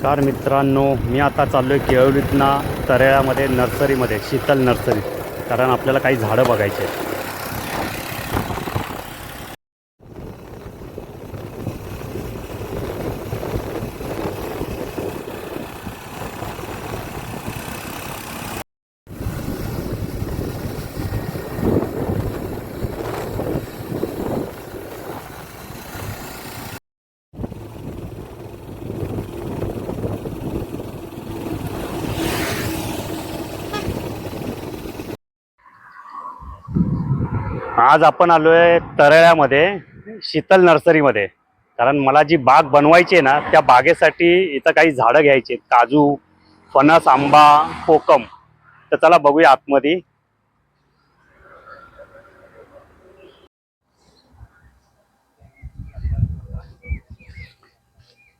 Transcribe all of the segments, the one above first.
नमस्कार मित्रांनो, मी आता चाललो आहे केळवलीतना तरेळ्यामध्ये नर्सरीमध्ये, शीतल नर्सरी, कारण आपल्याला काही झाडं बघायची आहेत. आज आपण आलो आहे तरेळ्यामध्ये शीतल नर्सरीमध्ये, कारण मला जी बाग बनवायची आहे ना, त्या बागेसाठी इथं काही झाडं घ्यायची आहेत. काजू, फणस, आंबा, कोकम. तर चला बघूया आतमध्ये.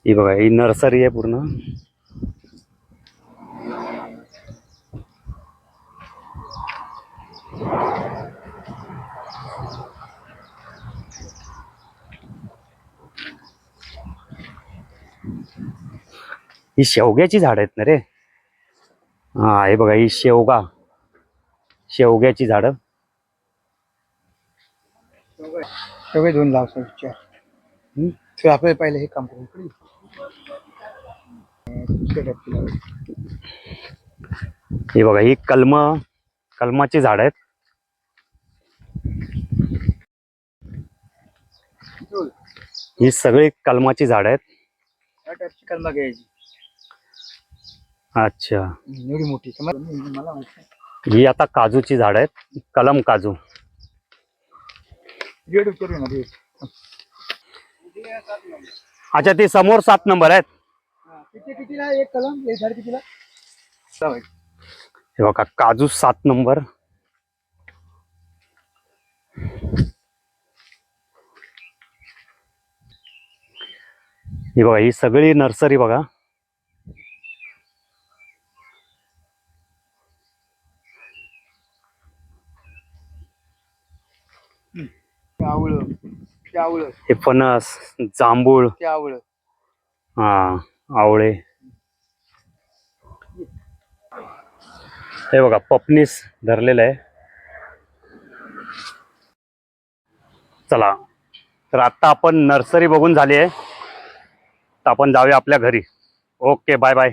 ही बघा, ही नर्सरी आहे पूर्ण. ही शेवग्याची झाड आहेत ना रे. हा, हे बघा, ही शेवग्याची झाडं. सगळे दोन लाव सर चार. तर आपल्याला पहिले हे काम करू. हे बघा, ही कलमाची झाड आहेत. ही सगळी कलमाची झाड आहेत. या टाईपची कलमा घ्यायची. अच्छा, एवढी मोठी मला ही आता काजूची झाड आहेत. कलम काजू. रेड करू ना रेड. अच्छा, ती समोर 7 नंबर आहेत. कितीला एक कलम, एक झाड कितीला? हे बघा, काजू 7 नंबर. ही बघा, ही सगळी नर्सरी बघा. आवळ हे फणस, जांभूळ, ते आवळ. हा, आवळे. हे बघा, पपनीस धरलेलं आहे. चला, तर आता आपण नर्सरी बघून झाली आहे, तर आपण जाऊया आपल्या घरी. Okay, bye bye.